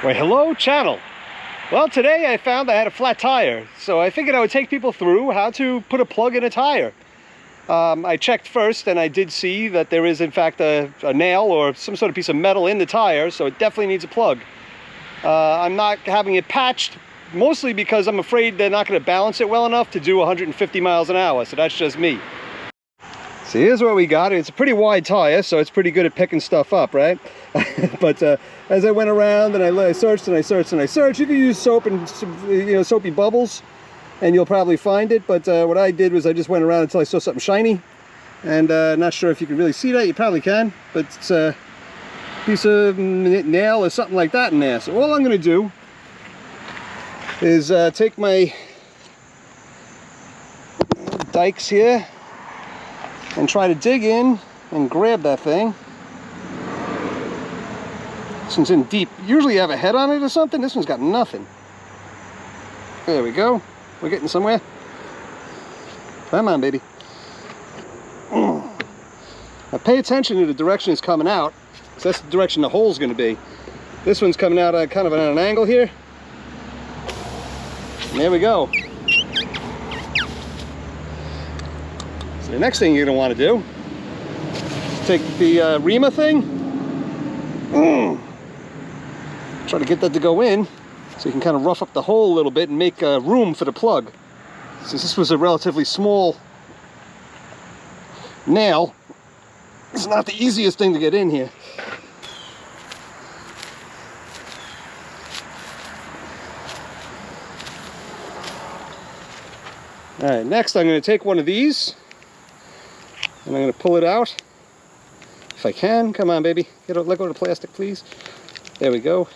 Well, hello channel. Well, today I found I had a flat tire, so I figured I would take people through how to put a plug in a tire. I checked first and I did see that there is in fact a nail or some sort of piece of metal in the tire, so it definitely needs a plug. I'm not having it patched, mostly because I'm afraid they're not going to balance it well enough to do 150 miles an hour, so that's just me. So here's what we got. It's a pretty wide tire, so it's pretty good at picking stuff up, right? But as I went around and I searched and I searched and I searched, you can use soap and soapy bubbles, and you'll probably find it. But what I did was I just went around until I saw something shiny, and not sure if you can really see that. You probably can, but it's a piece of nail or something like that in there. So all I'm going to do is take my dikes here and try to dig in and grab that thing. This one's in deep. Usually you have a head on it or something. This one's got nothing. There we go. We're getting somewhere. Come on, baby. Now pay attention to the direction it's coming out, because that's the direction the hole's going to be. This one's coming out kind of at an angle here. And there we go. So the next thing you're going to want to do is take the Rima thing, try to get that to go in so you can kind of rough up the hole a little bit and make room for the plug. Since this was a relatively small nail, it's not the easiest thing to get in here. Alright, next I'm going to take one of these and I'm going to pull it out if I can. Come on, baby. Let go of the plastic, please. There we go.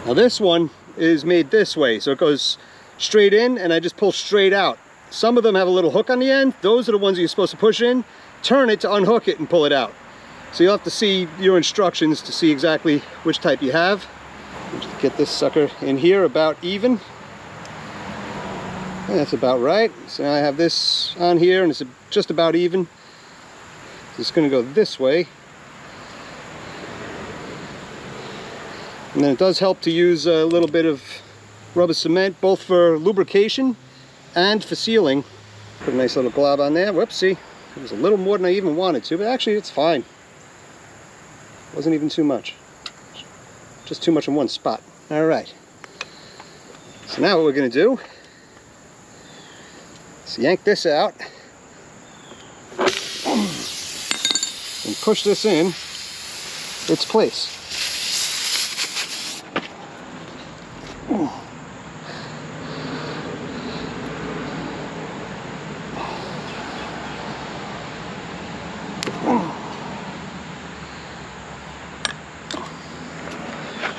Now this one is made this way, so it goes straight in and I just pull straight out. Some of them have a little hook on the end. Those are the ones you're supposed to push in, turn it to unhook it and pull it out. So you'll have to see your instructions to see exactly which type you have. Just get this sucker in here about even. And that's about right. So now I have this on here and it's just about even. It's going to go this way. And then it does help to use a little bit of rubber cement, both for lubrication and for sealing. Put a nice little glob on there. Whoopsie. It was a little more than I even wanted to, but actually it's fine. Wasn't even too much. Just too much in one spot. All right. So now what we're going to do is yank this out and push this in its place.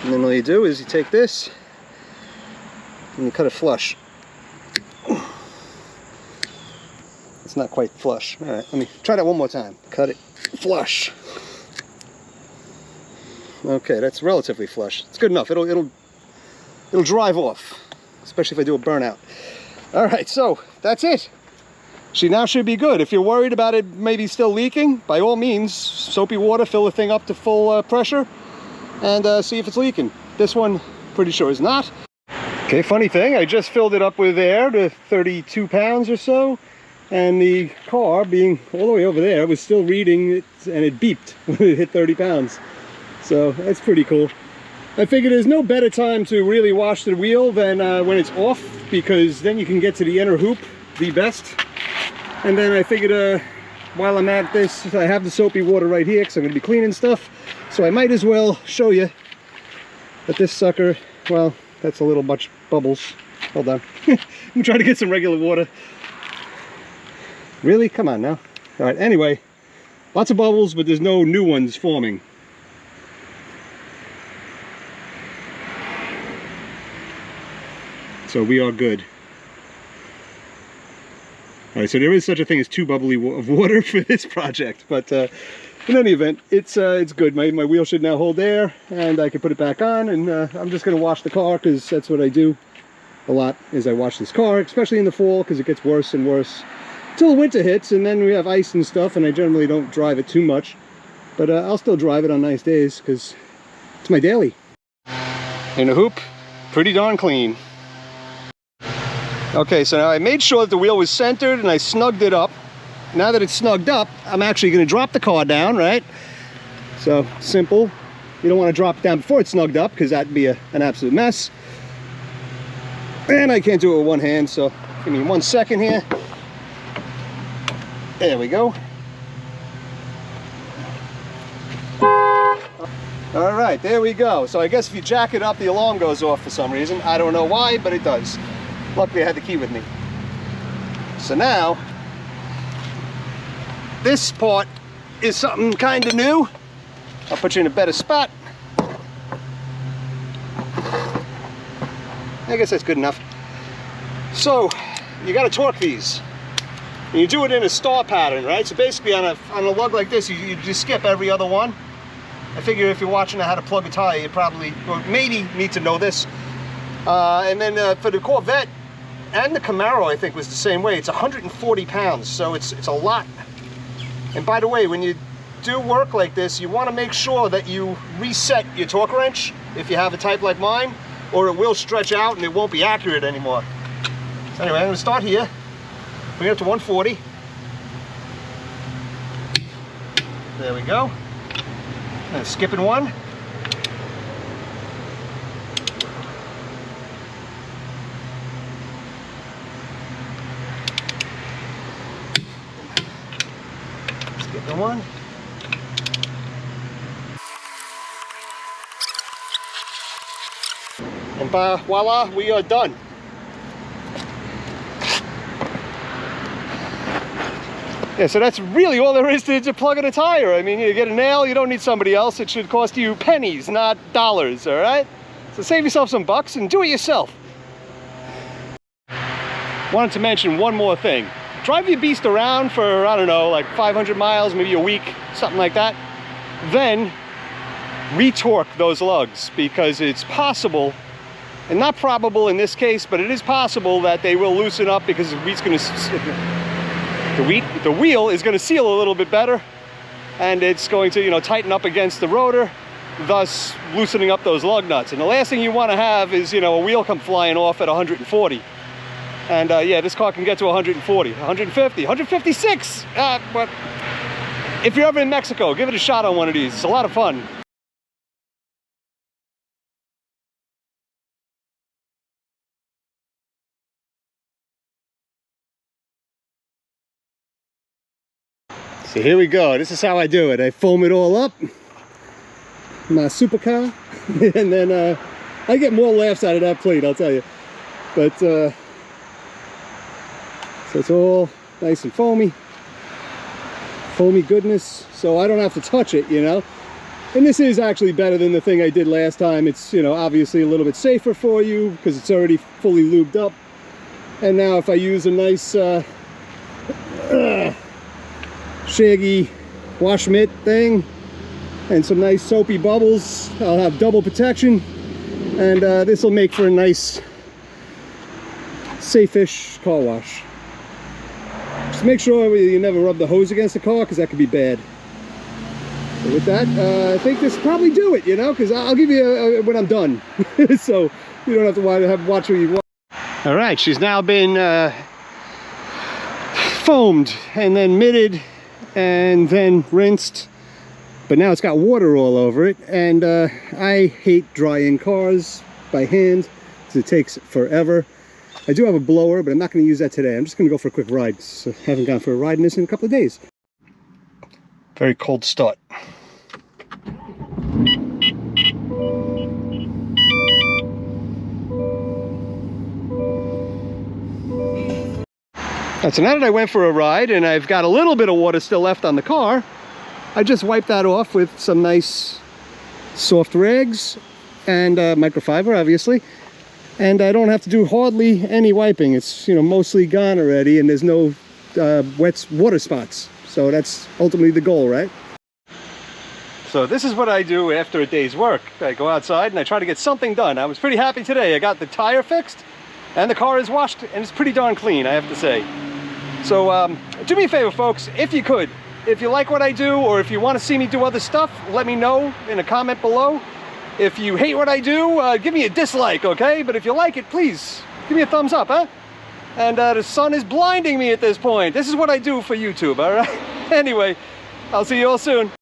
And then all you do is you take this and you cut it flush. It's not quite flush. All right, let me try that one more time. Cut it flush. Okay, that's relatively flush. It's good enough. It'll drive off, especially if I do a burnout. All right, so that's it. She now should be good. If you're worried about it maybe still leaking, by all means, soapy water, fill the thing up to full pressure and see if it's leaking. This one, pretty sure is not. Okay, funny thing, I just filled it up with air to 32 pounds or so, and the car, being all the way over there, was still reading it, and it beeped when it hit 30 pounds. So that's pretty cool. I figured there's no better time to really wash the wheel than when it's off, because then you can get to the inner hoop the best. And then I figured while I'm at this, I have the soapy water right here because I'm going to be cleaning stuff. So I might as well show you that this sucker, well, that's a little much bubbles. Hold on. I'm trying to get some regular water. Really? Come on now. All right, anyway, lots of bubbles, but there's no new ones forming. So we are good. All right, so there is such a thing as too bubbly of water for this project, but In any event, it's good. My wheel should now hold air, and I can put it back on, and I'm just going to wash the car, because that's what I do a lot, is I wash this car, especially in the fall, because it gets worse and worse till the winter hits, and then we have ice and stuff, and I generally don't drive it too much, but I'll still drive it on nice days, because it's my daily. And the hoop, pretty darn clean. Okay, so now I made sure that the wheel was centered, and I snugged it up. Now that it's snugged up, I'm actually going to drop the car down, right? So, simple. You don't want to drop it down before it's snugged up, because that'd be an absolute mess. And I can't do it with one hand, so give me 1 second here. There we go. All right, there we go. So I guess if you jack it up, the alarm goes off for some reason. I don't know why, but it does. Luckily, I had the key with me. So now, this part is something kind of new. I'll put you in a better spot. I guess that's good enough. So, you got to torque these. And you do it in a star pattern, right? So basically on a lug like this, you just skip every other one. I figure if you're watching how to plug a tire, you probably, or maybe need to know this. And then for the Corvette and the Camaro, I think was the same way. It's 140 pounds, so it's a lot. And by the way, when you do work like this, you want to make sure that you reset your torque wrench if you have a type like mine, or it will stretch out and it won't be accurate anymore. So anyway, I'm going to start here, bring it up to 140. There we go. And skipping one. Skipping one. And voila, we are done. Yeah, so that's really all there is to plugging a tire. I mean, you get a nail, you don't need somebody else. It should cost you pennies, not dollars, all right? So save yourself some bucks and do it yourself. Wanted to mention one more thing. Drive your beast around for, I don't know, like 500 miles, maybe a week, something like that. Then retorque those lugs, because it's possible, and not probable in this case, but it is possible that they will loosen up, because the wheel is going to seal a little bit better, and it's going to, you know, tighten up against the rotor, thus loosening up those lug nuts. And the last thing you want to have is, you know, a wheel come flying off at 140. And yeah, this car can get to 140, 150, 156. But if you're ever in Mexico, give it a shot on one of these. It's a lot of fun. So here we go. This is how I do it. I foam it all up, my supercar, and then I get more laughs out of that plate, I'll tell you. But so it's all nice and foamy goodness. So I don't have to touch it, you know. And this is actually better than the thing I did last time. It's, you know, obviously a little bit safer for you because it's already fully lubed up. And now if I use a nice shaggy wash mitt thing and some nice soapy bubbles, I'll have double protection, and this will make for a nice safe-ish car wash. Just make sure you never rub the hose against the car, because that could be bad. So with that, I think this will probably do it, you know, because I'll give you when I'm done. So you don't have to watch what you want. All right, she's now been foamed and then mitted and then rinsed, but now it's got water all over it. And I hate drying cars by hand because it takes forever. I do have a blower, but I'm not going to use that today. I'm just going to go for a quick ride. So I haven't gone for a ride in this in a couple of days. Very cold start. So now that I went for a ride and I've got a little bit of water still left on the car, I just wiped that off with some nice soft rags and microfiber, obviously. And I don't have to do hardly any wiping. It's, you know, mostly gone already, and there's no wet water spots. So that's ultimately the goal, right? So this is what I do after a day's work. I go outside and I try to get something done. I was pretty happy today. I got the tire fixed and the car is washed and it's pretty darn clean, I have to say. So do me a favor, folks, if you could, if you like what I do or if you want to see me do other stuff, let me know in a comment below. If you hate what I do, give me a dislike, okay? But if you like it, please give me a thumbs up, huh? And the sun is blinding me at this point. This is what I do for YouTube, all right? Anyway, I'll see you all soon.